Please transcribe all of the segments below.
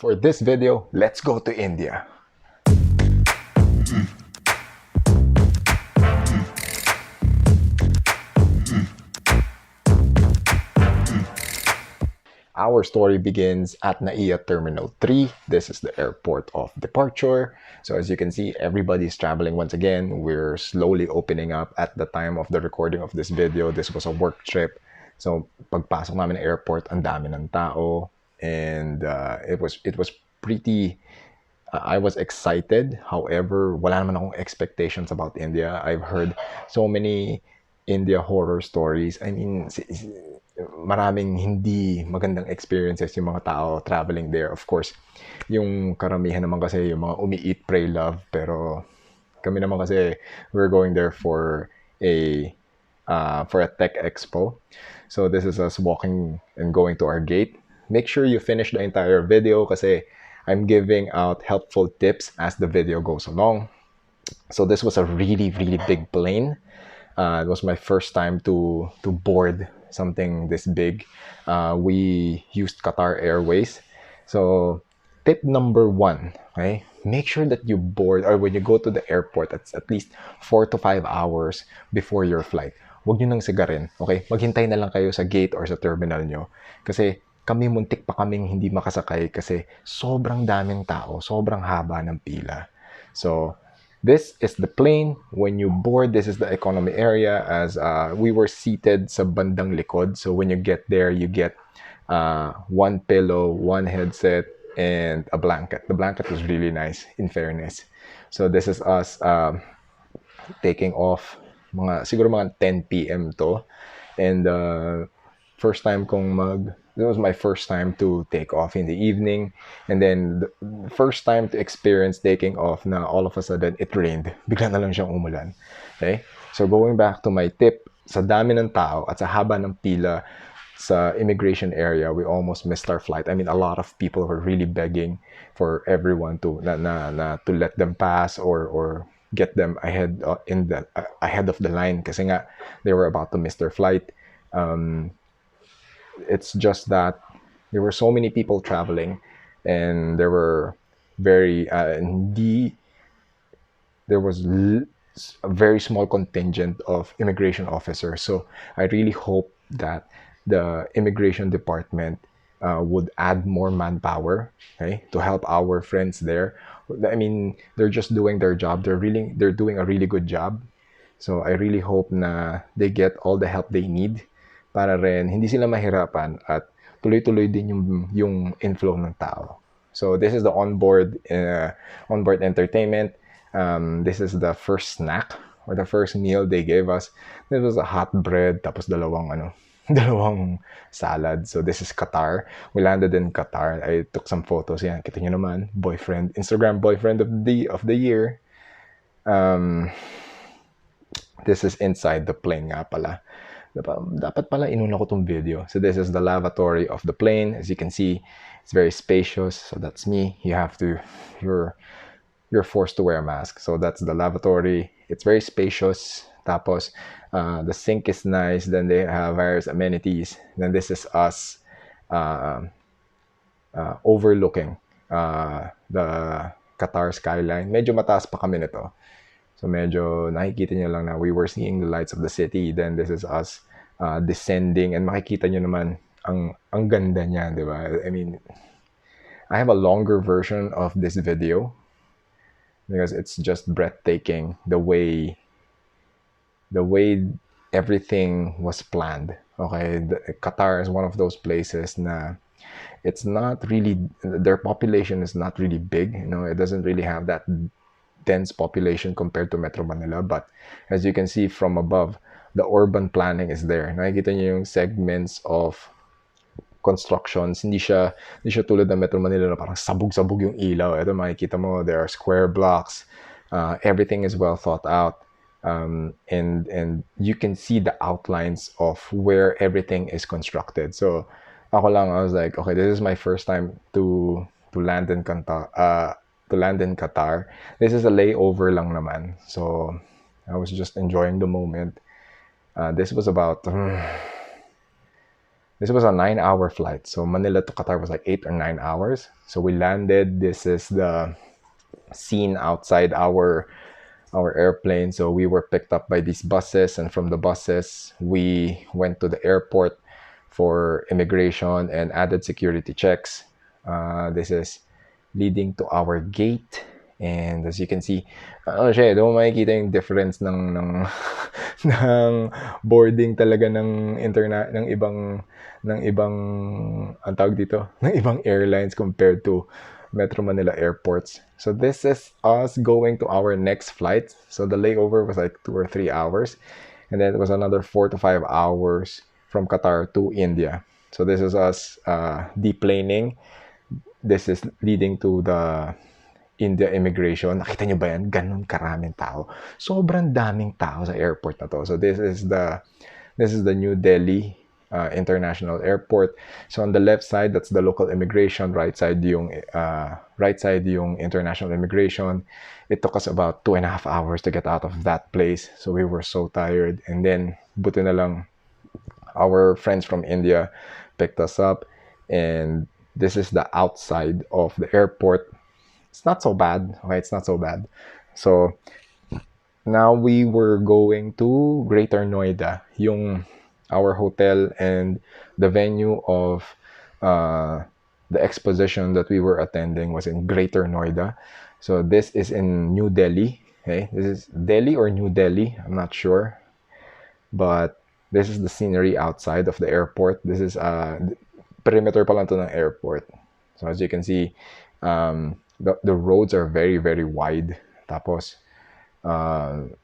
For this video, let's go to India. Our story begins at Naiya Terminal 3. This is the airport of departure. So as you can see, everybody's traveling once again. We're slowly opening up at the time of the recording of this video. This was a work trip. So pagpasok namin ng airport, ang dami ng tao. And it was pretty... I was excited. However, wala naman akong expectations about India. I've heard so many India horror stories. I mean, maraming hindi magandang experiences yung mga tao traveling there. Of course, yung karamihan naman kasi yung mga umi-eat, pray, love. Pero kami naman kasi we're going there for a tech expo. So this is us walking and going to our gate. Make sure you finish the entire video kasi I'm giving out helpful tips as the video goes along. So this was a really, really big plane. It was my first time to board something this big. We used Qatar Airways. So tip number 1, okay? Make sure that you board, or when you go to the airport, it's at least 4 to 5 hours before your flight. Huwag nyo nang sigarin, okay? Maghintay na lang kayo sa gate or sa terminal nyo. Kasi kami muntik pa kaming hindi makasakay kasi sobrang daming tao, sobrang haba ng pila. So this is the plane. When you board, this is the economy area, as we were seated sa bandang likod. So when you get there, you get one pillow, one headset, and a blanket. The blanket was really nice, in fairness. So this is us taking off. Siguro mga 10 p.m. to. And first time kong it was my first time to take off in the evening. And then the first time to experience taking off na all of a sudden it rained. Bigla na lang siyang umulan. Okay? So going back to my tip, sa dami ng tao at sa haba ng pila sa immigration area, we almost missed our flight. I mean, a lot of people were really begging for everyone to to let them pass or get them ahead ahead of the line kasi nga they were about to miss their flight. It's just that there were so many people traveling and there were there was a very small contingent of immigration officers. So I really hope that the immigration department would add more manpower, okay, to help our friends there. I mean, they're just doing their job. They're doing a really good job. So I really hope na they get all the help they need para rin hindi sila mahirapan at tuloy-tuloy din yung inflow ng tao. So this is the onboard entertainment. This is the first snack or the first meal they gave us. This was a hot bread tapos dalawang salad. So this is Qatar. We landed in Qatar. I took some photos. Yan, kita nyo naman. Instagram boyfriend of the year. This is inside the plane nga pala. Dapat pala inuna ko tong video. So this is the lavatory of the plane. As you can see, it's very spacious. So that's me. You're forced to wear a mask. So that's the lavatory. It's very spacious. Tapos, the sink is nice. Then they have various amenities. Then this is us overlooking the Qatar skyline. Medyo mataas pa kami nito. So medyo nakikita nyo lang na we were seeing the lights of the city. Then this is us descending. And makikita nyo naman ang ganda niya, di ba? I mean, I have a longer version of this video because it's just breathtaking the way everything was planned. Okay, Qatar is one of those places na it's not really, their population is not really big. You know, it doesn't really have that dense population compared to Metro Manila. But as you can see from above, the urban planning is there. Nakikita niyo yung segments of constructions. Hindi siya tulad ng Metro Manila na parang sabog-sabog yung ilaw. Ito makikita mo, there are square blocks. Everything is well thought out. And you can see the outlines of where everything is constructed. So I was like, okay, this is my first time to land in Qatar. This is a layover lang naman. So I was just enjoying the moment. This was about This was a 9-hour flight. So Manila to Qatar was like 8 or 9 hours. So we landed. This is the scene outside our airplane. So we were picked up by these buses, and from the buses we went to the airport for immigration and added security checks. This is leading to our gate. And as you can see, ano siya, doon makikita yung difference ng boarding talaga ng ibang ang tawag dito, ng ibang airlines compared to Metro Manila airports. So this is us going to our next flight. So the layover was like 2 or 3 hours, and then it was another 4 to 5 hours from Qatar to India. So this is us deplaning. This is leading to the India immigration. Nakita nyo ba yan? Ganun karaming tao. Sobrang daming tao sa airport na to. So this is the New Delhi International Airport. So on the left side, that's the local immigration. Right side yung international immigration. It took us about 2.5 hours to get out of that place. So we were so tired. And then, buti na lang, our friends from India picked us up. And this is the outside of the airport. It's not so bad. Okay, it's not so bad. So, now we were going to Greater Noida, our hotel and the venue of the exposition that we were attending was in Greater Noida. So this is in New Delhi. Okay, this is Delhi or New Delhi. I'm not sure, but this is the scenery outside of the airport. This is perimeter pa lang to ng airport. So as you can see, the roads are very, very wide. Tapos,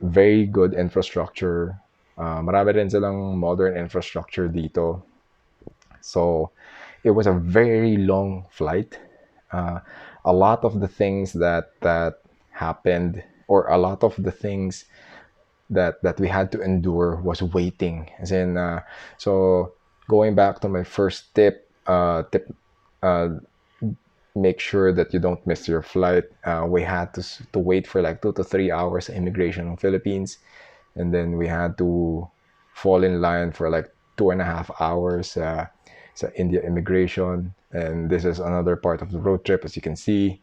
very good infrastructure. Marami rin silang modern infrastructure dito. So, it was a very long flight. A lot of the things that happened, or a lot of the things that we had to endure was waiting. As in, so going back to my first tip, make sure that you don't miss your flight. We had to wait for like 2 to 3 hours immigration in Philippines, and then we had to fall in line for like 2.5 hours sa India immigration. And this is another part of the road trip. As you can see,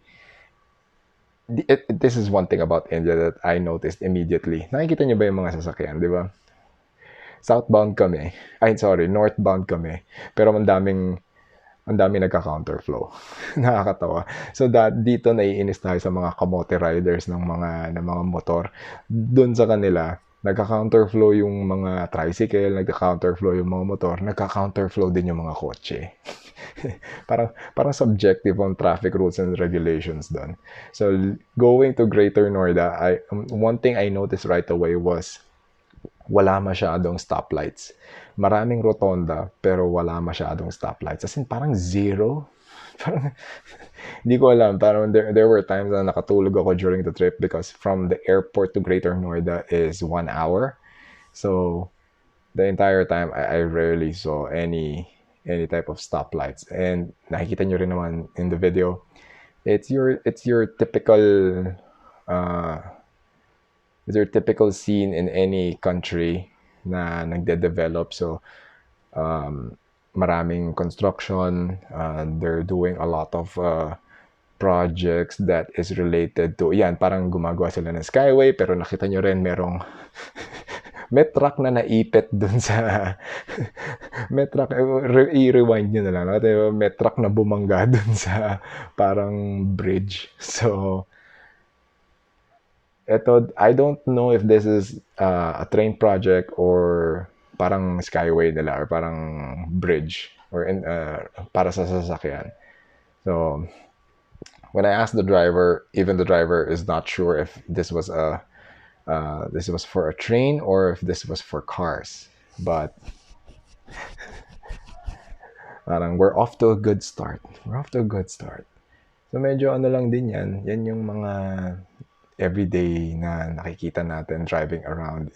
this is one thing about India that I noticed immediately. Nakikita niyo ba yung mga sasakyan, di ba? Southbound kami. Northbound kami. Pero ang daming nagka-counterflow. Nakakatawa. So dito naiinis tayo sa mga kamote riders ng mga motor. Doon sa kanila, nagka-counterflow yung mga tricycle, nagka-counterflow yung mga motor, nagka-counterflow din yung mga kotse. parang subjective on traffic rules and regulations doon. So going to Greater Noida, one thing I noticed right away was wala masyadong stoplights. Maraming rotonda, pero wala masyadong stoplights. As in, parang zero. Parang, hindi ko alam. Parang there were times na nakatulog ako during the trip because from the airport to Greater Noida is 1 hour. So, the entire time, I rarely saw any type of stoplights. And nakikita nyo rin naman in the video, it's your typical scene in any country na nagde-develop. So, maraming construction. They're doing a lot of projects that is related to, yan, parang gumagawa sila ng skyway, pero nakita nyo rin merong may truck na naipit dun sa may truck, i-rewind nyo na lang. May truck na bumangga dun sa parang bridge. So, I don't know if this is a train project or parang skyway nila or parang bridge or para sa sasakyan. So, when I asked the driver, even the driver is not sure if this was for a train or if this was for cars. But parang we're off to a good start. So medyo ano lang din yan. Yan yung mga everyday na nakikita natin driving around.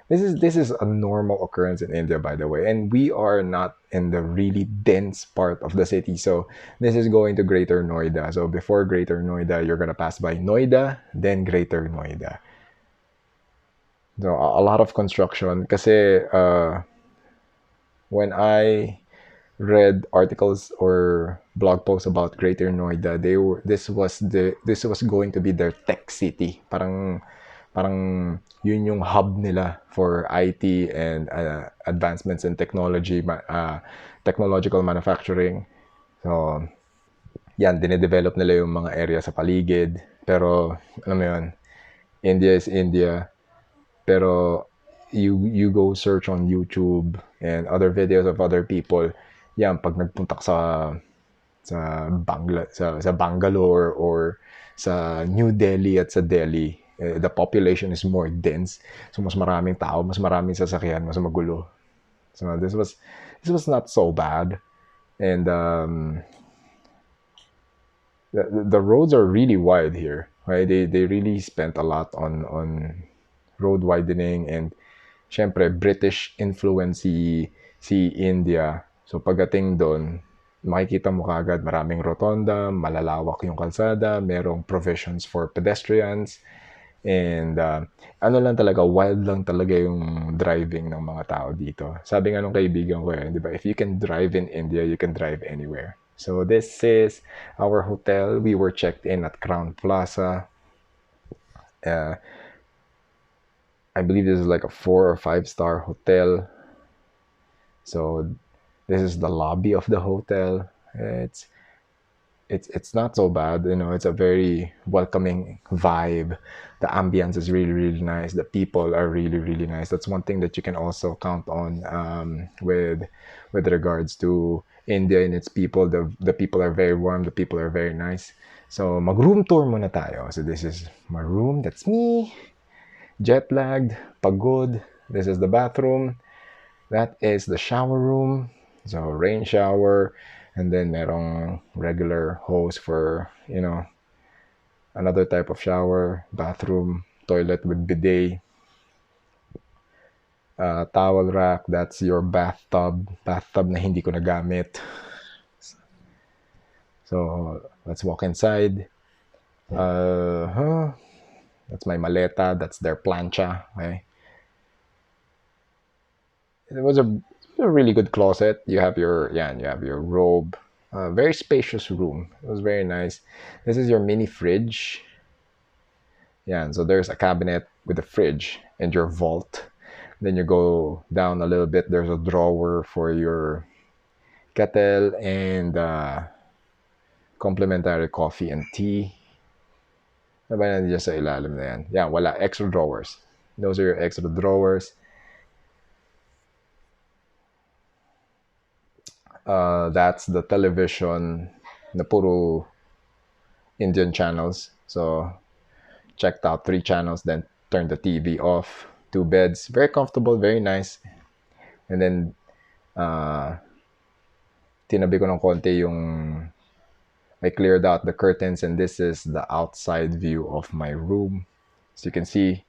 This is a normal occurrence in India, by the way, and we are not in the really dense part of the city. So this is going to Greater Noida. So before Greater Noida, you're gonna pass by Noida, then Greater Noida. So a lot of construction. Kasi when I read articles or blog posts about Greater Noida, this was going to be their tech city. Parang yun yung hub nila for IT and advancements in technological manufacturing. So, yan, dinedevelop nila yung mga area sa paligid. Pero, alam mo yun, India is India. Pero, you go search on YouTube and other videos of other people, yan, pag nagpunta ka sa Bangalore or sa New Delhi at sa Delhi, the population is more dense. So, mas maraming tao, mas maraming sasakyan, mas magulo. So, this was not so bad. And the roads are really wide here, right? They really spent a lot on road widening, and syempre British influence si India. So pagdating doon, makikita mo kagad maraming rotonda, malalawak yung kalsada, merong provisions for pedestrians, and ano lang talaga, wild lang talaga yung driving ng mga tao dito. Sabi nga nung kaibigan ko di ba, if you can drive in India, you can drive anywhere. So this is our hotel. We were checked in at Crown Plaza. Uh, I believe this is like a 4 or 5 star hotel. So this is the lobby of the hotel. It's not so bad, it's a very welcoming vibe. The ambience is really really nice. The people are really really nice. That's one thing that you can also count on, with regards to India and its people. The people are very warm, the people are very nice. So mag room tour muna tayo. So this is my room. That's me, jet lagged, pagod. This is the bathroom. That is the shower room. So rain shower, and then merong regular hose for, another type of shower, bathroom, toilet with bidet, towel rack. That's your bathtub na hindi ko nagamit. So let's walk inside. That's my maleta. That's their plancha. Okay. It was a really good closet. You have your robe. Very spacious room. It was very nice. This is your mini fridge. Yeah, so there's a cabinet with a fridge and your vault. Then you go down a little bit. There's a drawer for your kettle and complimentary coffee and tea. Ano ba nandiyan sa ilalim na yan? Yeah, wala. Extra drawers. Those are your extra drawers. That's the television na puro Indian channels. So checked out 3 channels, then turned the TV off. 2 beds, very comfortable, very nice. And then tinabi ko ng konti yung, I cleared out the curtains, and this is the outside view of my room. As you can see,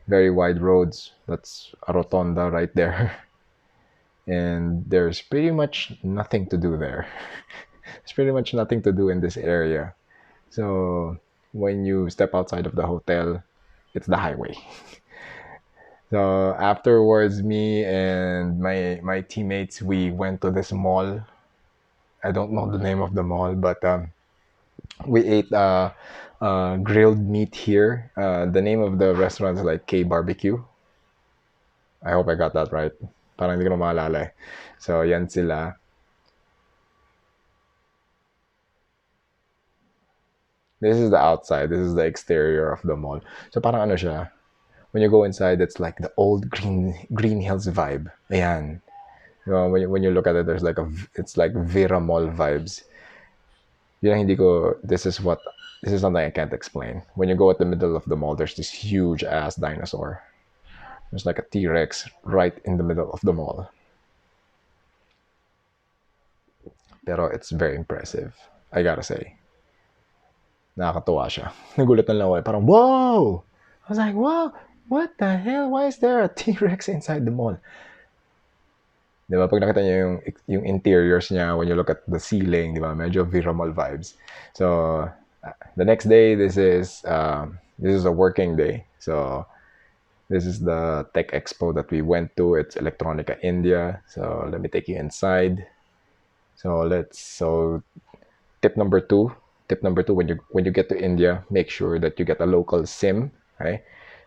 very wide roads. That's a rotonda right there. And there's pretty much nothing to do there. There's pretty much nothing to do in this area. So when you step outside of the hotel, it's the highway. So afterwards, me and my teammates, we went to this mall. I don't know the name of the mall, but we ate grilled meat here. The name of the restaurant is like K Barbecue. I hope I got that right. Parang hindi ko na maalala eh. So, yan sila. This is the outside. This is the exterior of the mall. So, parang ano siya. When you go inside, it's like the old Green Hills vibe. Ayan. When you look at it, it's like Vera Mall vibes. This is something I can't explain. When you go at the middle of the mall, there's this huge ass dinosaur. There's like a T-Rex right in the middle of the mall. Pero it's very impressive, I gotta say. Nakakatuwa siya. Nagulat na lang ako. Parang, whoa! I was like, wow, what the hell? Why is there a T-Rex inside the mall? Diba? Pag nakita niyo yung interiors niya, when you look at the ceiling, diba? Medyo Vera Mall vibes. So, the next day, this is a working day. So, this is the tech expo that we went to. It's Electronica India. So let me take you inside. So tip number two. Tip number two: when you get to India, make sure that you get a local SIM, right?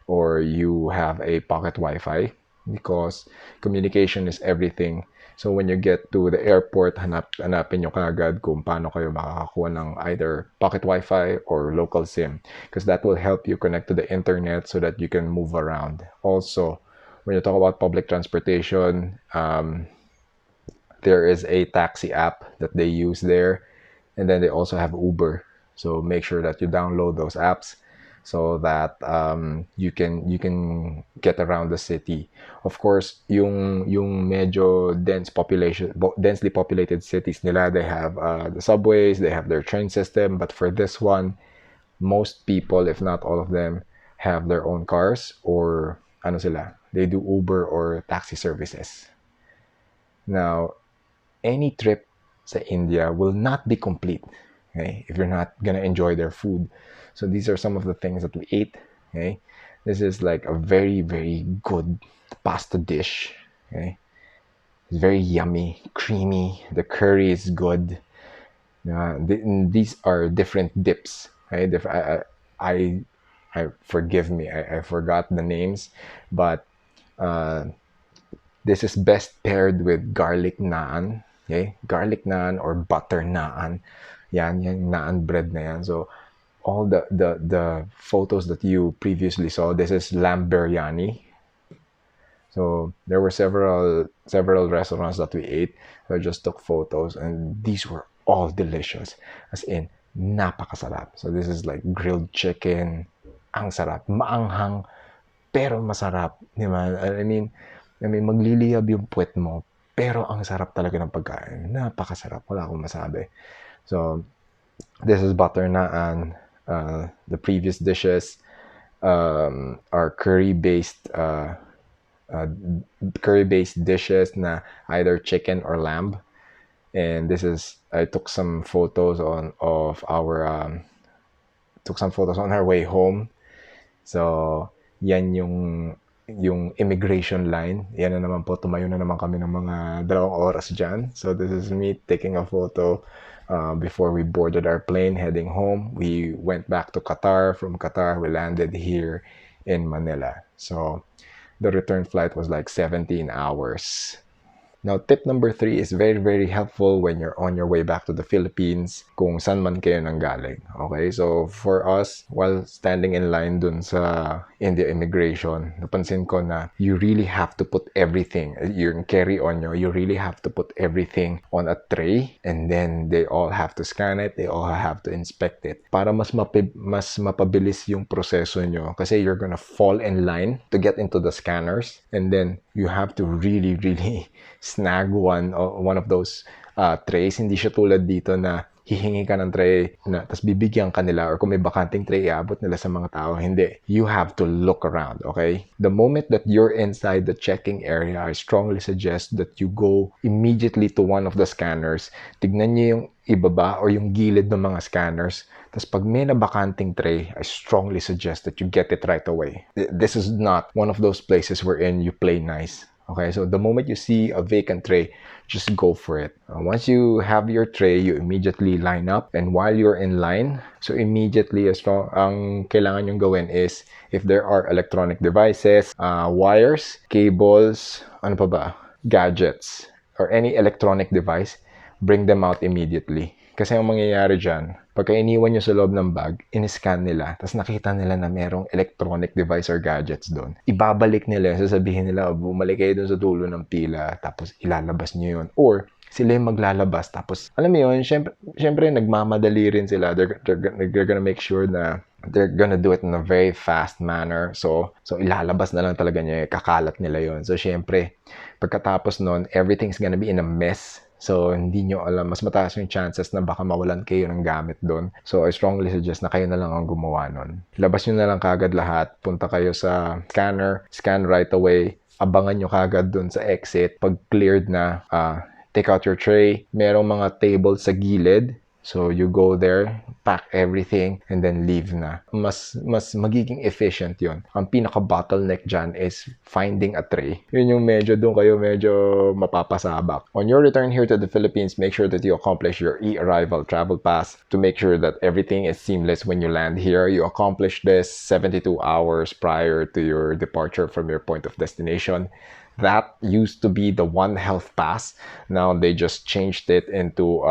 Or you have a pocket Wi-Fi, because communication is everything. So when you get to the airport, hanapin nyo kaagad kung paano kayo makakakuha ng either pocket Wi-Fi or local SIM, because that will help you connect to the internet so that you can move around. Also, when you talk about public transportation, there is a taxi app that they use there, and then they also have Uber. So make sure that you download those apps so that you can get around the city. Of course, yung medyo densely populated cities nila, they have the subways, they have their train system. But for this one, most people, if not all of them, have their own cars, or ano sila, they do Uber or taxi services. Now, any trip sa India will not be complete, okay, if you're not gonna enjoy their food. So these are some of the things that we ate. Okay, this is like a very, very good pasta dish. Okay, it's very yummy, creamy. The curry is good. These are different dips. Right? I, forgive me. I forgot the names, but uh, this is best paired with garlic naan. Okay? Garlic naan or butter naan. Yan naan bread na yan. So, all the photos that you previously saw, this is lamb biryani. So, there were several restaurants that we ate. So, I just took photos, and these were all delicious. As in, napakasarap. So, this is like grilled chicken. Ang sarap. Maanghang, pero masarap. Di ba? I mean, magliliyab yung puwet mo, pero ang sarap talaga ng pagkain. Napakasarap. Wala akong masabi. So, this is butter naan. The previous dishes are curry-based dishes na either chicken or lamb. And I took some photos on our way home. So, yan yung immigration line. Yan na naman po, tumayo na naman kami ng mga 2 oras dyan. So this is me taking a photo before we boarded our plane heading home. We went back to Qatar. From Qatar, we landed here in Manila. So the return flight was like 17 hours. Now, tip number 3 is very, very helpful when you're on your way back to the Philippines, kung saan man kayo nanggaling. Okay, so for us, while standing in line dun sa India immigration, napansin ko na you really have to put everything, yung carry-on nyo, you really have to put everything on a tray, and then they all have to scan it, they all have to inspect it. Para mas mapabilis yung proseso nyo, kasi you're gonna fall in line to get into the scanners, and then you have to really, really snag one of those trays. Hindi siya tulad dito na hihingi ka ng tray na tapos bibigyan ka nila, or kung may bakanting tray, iabot nila sa mga tao. Hindi. You have to look around, okay? The moment that you're inside the checking area, I strongly suggest that you go immediately to one of the scanners. Tignan niyo yung ibaba or yung gilid ng mga scanners. Tapos pag may nabakanting tray, I strongly suggest that you get it right away. This is not one of those places wherein you play nice. Okay, so the moment you see a vacant tray, just go for it. Once you have your tray, you immediately line up. And while you're in line, so immediately, ang kailangan yung gawin is, if there are electronic devices, wires, cables, ano pa ba, gadgets, or any electronic device, bring them out immediately. Kasi ang mangyayari dyan, pagka iniwan nyo sa loob ng bag, in-scan nila, tapos nakita nila na merong electronic device or gadgets doon. Ibabalik nila, sasabihin nila, bumalik kayo doon sa dulo ng pila, tapos ilalabas nyo yun. Or, sila yung maglalabas, tapos, alam mo yun, syempre nagmamadali rin sila. They're gonna make sure na they're gonna do it in a very fast manner. So ilalabas na lang talaga niya, kakalat nila yun. So, syempre, pagkatapos nun, everything's gonna be in a mess. So, hindi nyo alam, mas mataas yung chances na baka mawalan kayo ng gamit doon. So, I strongly suggest na kayo na lang ang gumawa nun. Labas nyo na lang kagad lahat. Punta kayo sa scanner, scan right away. Abangan nyo kagad doon sa exit. Pag cleared na, take out your tray. Merong mga table sa gilid. So you go there, pack everything, and then leave na. Mas magiging efficient yun. Ang pinaka-bottleneck dyan is finding a tray. Yun yung doon kayo medyo mapapasabak. On your return here to the Philippines, make sure that you accomplish your e-arrival travel pass to make sure that everything is seamless when you land here. You accomplish this 72 hours prior to your departure from your point of destination. That used to be the One Health Pass. Now they just changed it into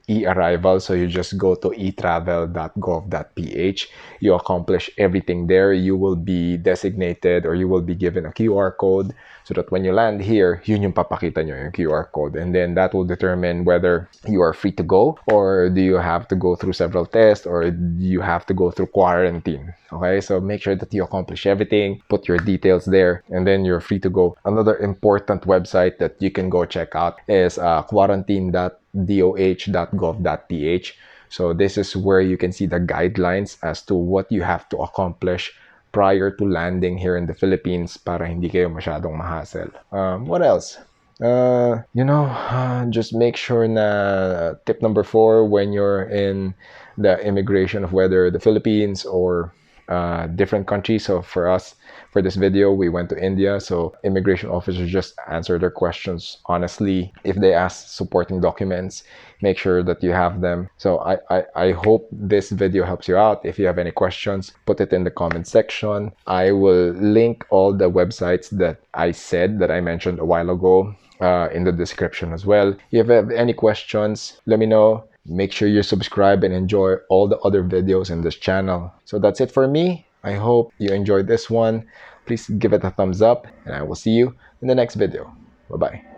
e-arrival. So you just go to etravel.gov.ph. You accomplish everything there. You will be designated or you will be given a QR code so that when you land here, yun yung papakita nyo, yung QR code. And then that will determine whether you are free to go or do you have to go through several tests or do you have to go through quarantine. Okay, so make sure that you accomplish everything, put your details there, and then you're free to go. Another important website that you can go check out is quarantine.doh.gov.ph. So this is where you can see the guidelines as to what you have to accomplish prior to landing here in the Philippines para hindi kayo masyadong mahassle. What else? Just make sure na tip number 4 when you're in the immigration of whether the Philippines or different countries. So for us, for this video, we went to India. So immigration officers just answer their questions honestly. If they ask supporting documents, make sure that you have them. So I hope this video helps you out. If you have any questions, put it in the comment section. I will link all the websites that I mentioned a while ago in the description as well. If you have any questions, let me know. Make sure you subscribe and enjoy all the other videos in this channel. So that's it for me. I hope you enjoyed this one. Please give it a thumbs up and I will see you in the next video. Bye-bye.